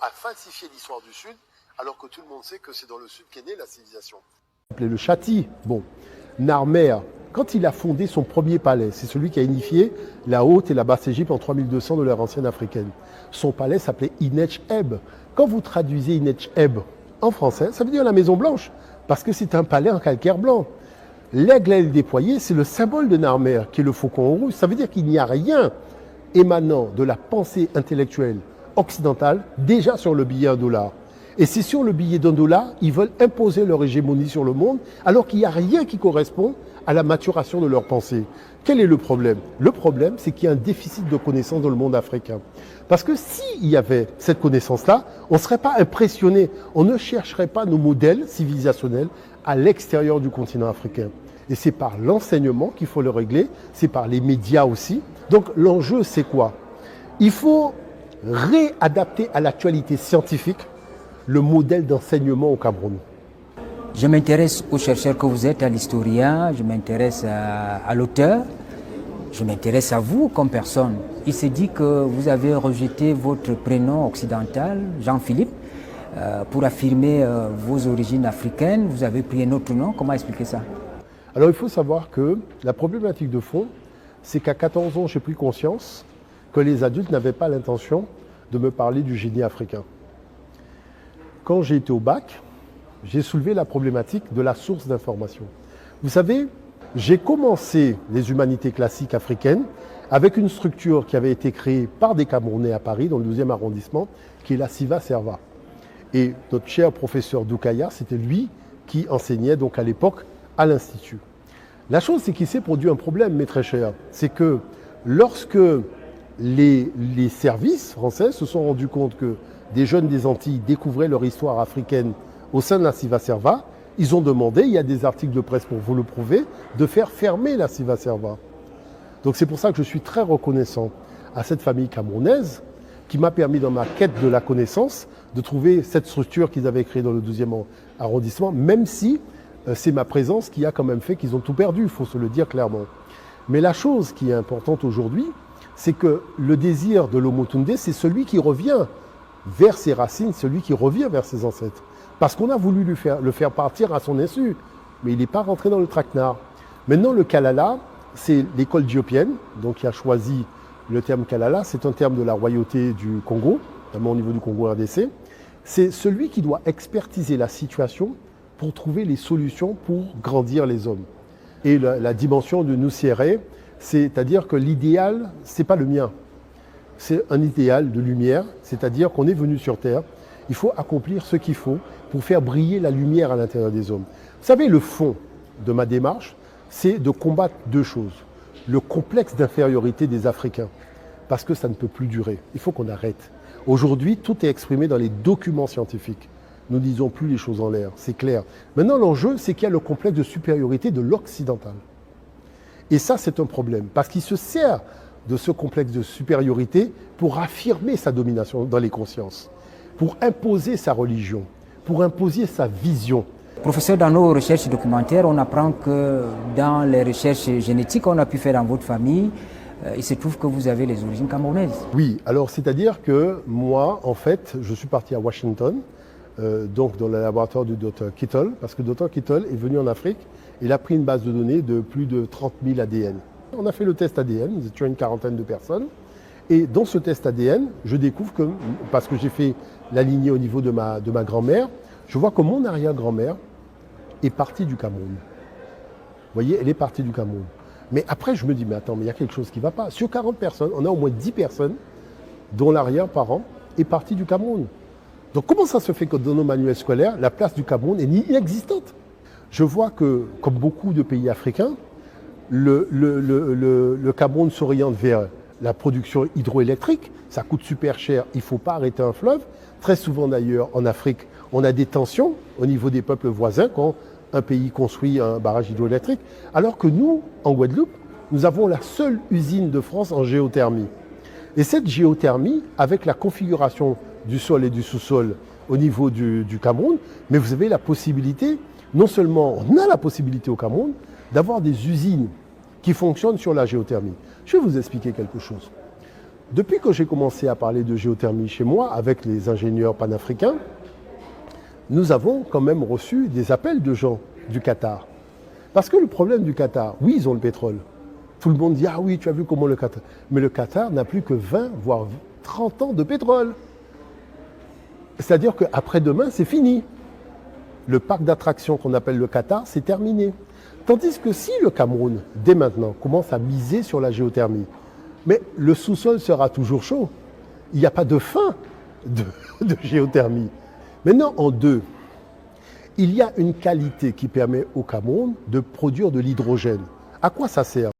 à falsifier l'histoire du Sud, alors que tout le monde sait que c'est dans le Sud qu'est née la civilisation. Le Châti, bon, Narmer, quand il a fondé son premier palais, c'est celui qui a unifié la Haute et la Basse-Égypte en 3200 de l'ère ancienne africaine. Son palais s'appelait Inech-Eb. Quand vous traduisez Inech-Eb en français, ça veut dire la Maison Blanche, parce que c'est un palais en calcaire blanc. L'aigle à l'aile déployée, c'est le symbole de Narmer, qui est le faucon rouge. Ça veut dire qu'il n'y a rien émanant de la pensée intellectuelle occidentale déjà sur le billet $1. Et c'est sur le billet $1, ils veulent imposer leur hégémonie sur le monde, alors qu'il n'y a rien qui correspond à la maturation de leur pensée. Quel est le problème? Le problème, c'est qu'il y a un déficit de connaissances dans le monde africain. Parce que s'il y avait cette connaissance-là, on ne serait pas impressionné, on ne chercherait pas nos modèles civilisationnels à l'extérieur du continent africain. Et c'est par l'enseignement qu'il faut le régler, c'est par les médias aussi. Donc l'enjeu, c'est quoi? Il faut réadapter à l'actualité scientifique le modèle d'enseignement au Cameroun. Je m'intéresse aux chercheurs que vous êtes, à l'historien, je m'intéresse à l'auteur, je m'intéresse à vous comme personne. Il s'est dit que vous avez rejeté votre prénom occidental, Jean-Philippe, pour affirmer vos origines africaines. Vous avez pris un autre nom, comment expliquer ça? Alors il faut savoir que la problématique de fond, c'est qu'à 14 ans, j'ai pris conscience que les adultes n'avaient pas l'intention de me parler du génie africain. Quand j'ai été au bac, j'ai soulevé la problématique de la source d'information. Vous savez, j'ai commencé les humanités classiques africaines avec une structure qui avait été créée par des Camerounais à Paris, dans le 12e arrondissement, qui est la Siva Serva. Et notre cher professeur Doukaya, c'était lui qui enseignait donc à l'époque à l'Institut. La chose, c'est qu'il s'est produit un problème, mes très chers. C'est que lorsque les services français se sont rendus compte que des jeunes des Antilles découvraient leur histoire africaine au sein de la Siva Serva, ils ont demandé, il y a des articles de presse pour vous le prouver, de faire fermer la Siva Serva. Donc c'est pour ça que je suis très reconnaissant à cette famille camerounaise qui m'a permis dans ma quête de la connaissance de trouver cette structure qu'ils avaient créée dans le 12e arrondissement, même si c'est ma présence qui a quand même fait qu'ils ont tout perdu, il faut se le dire clairement. Mais la chose qui est importante aujourd'hui, c'est que le désir de l'Omotunde, c'est celui qui revient vers ses racines, celui qui revient vers ses ancêtres. Parce qu'on a voulu le faire partir à son insu, mais il n'est pas rentré dans le traquenard. Maintenant, le Kalala, c'est l'école dioppienne, donc qui a choisi le terme Kalala, c'est un terme de la royauté du Congo, notamment au niveau du Congo RDC. C'est celui qui doit expertiser la situation pour trouver les solutions pour grandir les hommes. Et la dimension de Nusiere, c'est-à-dire que l'idéal, ce n'est pas le mien. C'est un idéal de lumière, c'est-à-dire qu'on est venu sur Terre, il faut accomplir ce qu'il faut pour faire briller la lumière à l'intérieur des hommes. Vous savez, le fond de ma démarche, c'est de combattre deux choses. Le complexe d'infériorité des Africains, parce que ça ne peut plus durer. Il faut qu'on arrête. Aujourd'hui, tout est exprimé dans les documents scientifiques. Nous ne disons plus les choses en l'air, c'est clair. Maintenant, l'enjeu, c'est qu'il y a le complexe de supériorité de l'occidental. Et ça, c'est un problème, parce qu'il se sert de ce complexe de supériorité pour affirmer sa domination dans les consciences, pour imposer sa religion, pour imposer sa vision. Professeur, dans nos recherches documentaires, on apprend que dans les recherches génétiques qu'on a pu faire dans votre famille, il se trouve que vous avez les origines camerounaises. Oui, alors c'est-à-dire que moi, en fait, je suis parti à Washington, donc dans le laboratoire du Dr Kittle, parce que Dr Kittle est venu en Afrique, il a pris une base de données de plus de 30 000 ADN. On a fait le test ADN, nous étions une quarantaine de personnes, et dans ce test ADN, je découvre que, parce que j'ai fait la lignée au niveau de ma grand-mère, je vois que mon arrière-grand-mère est partie du Cameroun. Vous voyez, elle est partie du Cameroun. Mais après, je me dis, mais attends, mais il y a quelque chose qui ne va pas. Sur 40 personnes, on a au moins 10 personnes dont l'arrière-parent est parti du Cameroun. Donc comment ça se fait que dans nos manuels scolaires, la place du Cameroun est inexistante? Je vois que, comme beaucoup de pays africains, le Cameroun s'oriente vers la production hydroélectrique. Ça coûte super cher, il ne faut pas arrêter un fleuve. Très souvent d'ailleurs, en Afrique, on a des tensions au niveau des peuples voisins quand un pays construit un barrage hydroélectrique. Alors que nous, en Guadeloupe, nous avons la seule usine de France en géothermie. Et cette géothermie, avec la configuration du sol et du sous-sol au niveau du Cameroun, mais vous avez la possibilité, non seulement on a la possibilité au Cameroun, d'avoir des usines qui fonctionnent sur la géothermie. Je vais vous expliquer quelque chose. Depuis que j'ai commencé à parler de géothermie chez moi avec les ingénieurs panafricains, nous avons quand même reçu des appels de gens du Qatar. Parce que le problème du Qatar, oui, ils ont le pétrole. Tout le monde dit, ah oui, tu as vu comment le Qatar... Mais le Qatar n'a plus que 20, voire 30 ans de pétrole. C'est-à-dire qu'après-demain, c'est fini. Le parc d'attractions qu'on appelle le Qatar, c'est terminé. Tandis que si le Cameroun, dès maintenant, commence à miser sur la géothermie, mais le sous-sol sera toujours chaud. Il n'y a pas de fin de géothermie. Maintenant, en deux, il y a une qualité qui permet au Cameroun de produire de l'hydrogène. À quoi ça sert?